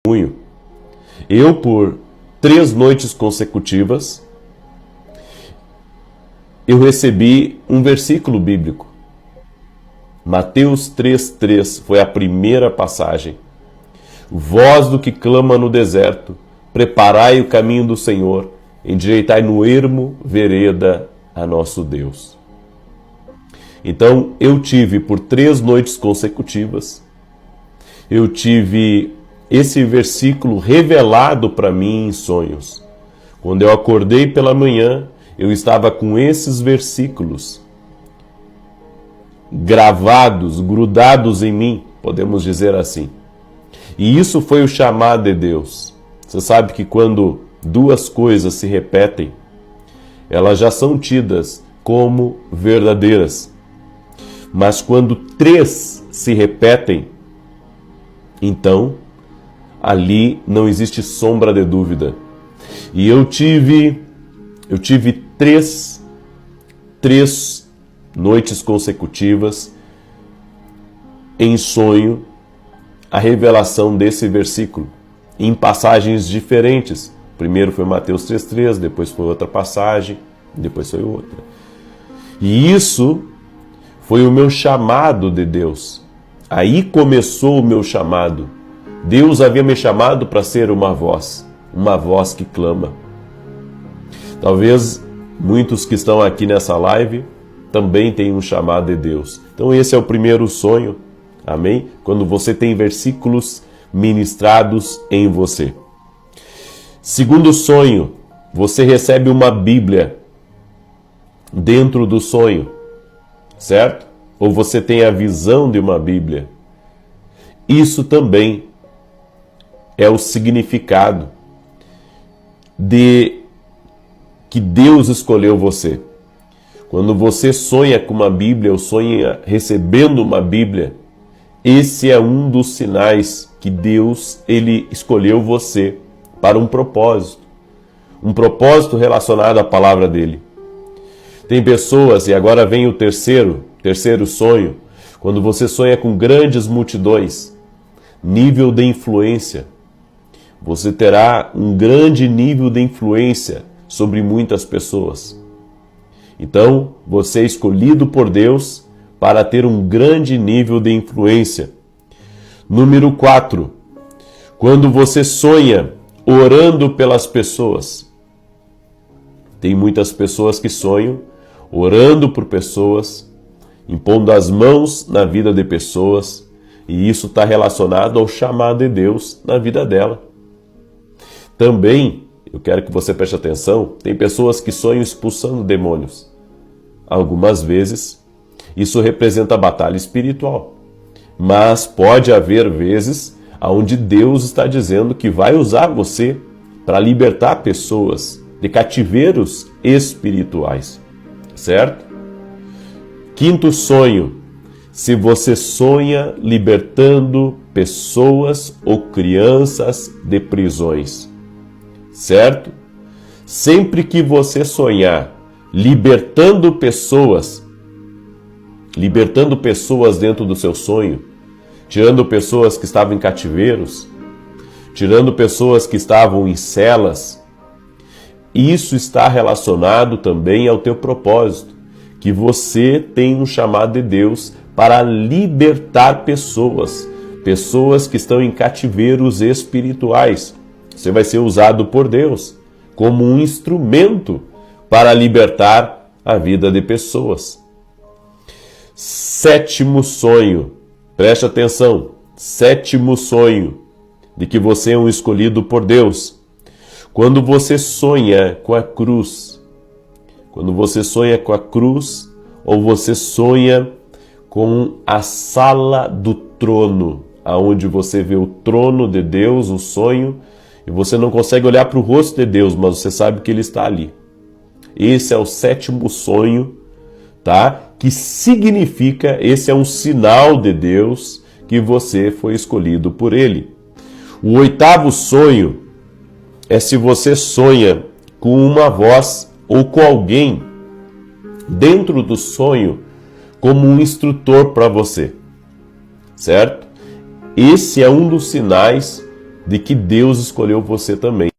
testemunho. Eu, por 3 noites consecutivas, eu recebi um versículo bíblico. Mateus 3,3 foi a primeira passagem. Vós do que clama no deserto, preparai o caminho do Senhor, endireitai no ermo vereda a nosso Deus. Então, eu tive por 3 noites consecutivas, eu tive esse versículo revelado para mim em sonhos. Quando eu acordei pela manhã, eu estava com esses versículos gravados, grudados em mim, podemos dizer assim. E isso foi o chamado de Deus. Você sabe que quando 2 coisas se repetem, elas já são tidas como verdadeiras. Mas quando 3 se repetem, então ali não existe sombra de dúvida. E eu tive 3 noites consecutivas em sonho a revelação desse versículo, em passagens diferentes. Primeiro foi Mateus 3,3, depois foi outra passagem, depois foi outra. E isso foi o meu chamado de Deus. Aí começou o meu chamado. Deus havia me chamado para ser uma voz que clama. Talvez muitos que estão aqui nessa live também tenham um chamado de Deus. Então esse é o primeiro sonho, amém? Quando você tem versículos ministrados em você. Segundo sonho, você recebe uma Bíblia dentro do sonho, certo? Ou você tem a visão de uma Bíblia. Isso também é o significado de que Deus escolheu você. Quando você sonha com uma Bíblia ou sonha recebendo uma Bíblia, esse é um dos sinais que Deus ele escolheu você para um propósito relacionado à palavra dele. Tem pessoas, e agora vem o terceiro sonho, quando você sonha com grandes multidões, nível de influência. Você terá um grande nível de influência sobre muitas pessoas. Então, você é escolhido por Deus para ter um grande nível de influência. Número 4. Quando você sonha orando pelas pessoas. Tem muitas pessoas que sonham orando por pessoas, impondo as mãos na vida de pessoas, e isso está relacionado ao chamado de Deus na vida dela. Também, eu quero que você preste atenção, tem pessoas que sonham expulsando demônios. Algumas vezes, isso representa a batalha espiritual. Mas pode haver vezes onde Deus está dizendo que vai usar você para libertar pessoas de cativeiros espirituais. Certo? 5º sonho. Se você sonha libertando pessoas ou crianças de prisões. Certo? Sempre que você sonhar libertando pessoas dentro do seu sonho, tirando pessoas que estavam em cativeiros, tirando pessoas que estavam em celas, isso está relacionado também ao teu propósito, que você tem um chamado de Deus para libertar pessoas que estão em cativeiros espirituais. Você vai ser usado por Deus como um instrumento para libertar a vida de pessoas. 7º sonho, preste atenção, 7º sonho de que você é um escolhido por Deus. Quando você sonha com a cruz, ou você sonha com a sala do trono, aonde você vê o trono de Deus, o sonho, e você não consegue olhar para o rosto de Deus, mas você sabe que Ele está ali. Esse é o 7º sonho, tá? Que significa, esse é um sinal de Deus que você foi escolhido por Ele. O 8º sonho é se você sonha com uma voz ou com alguém dentro do sonho como um instrutor para você, certo? Esse é um dos sinais de que Deus escolheu você também.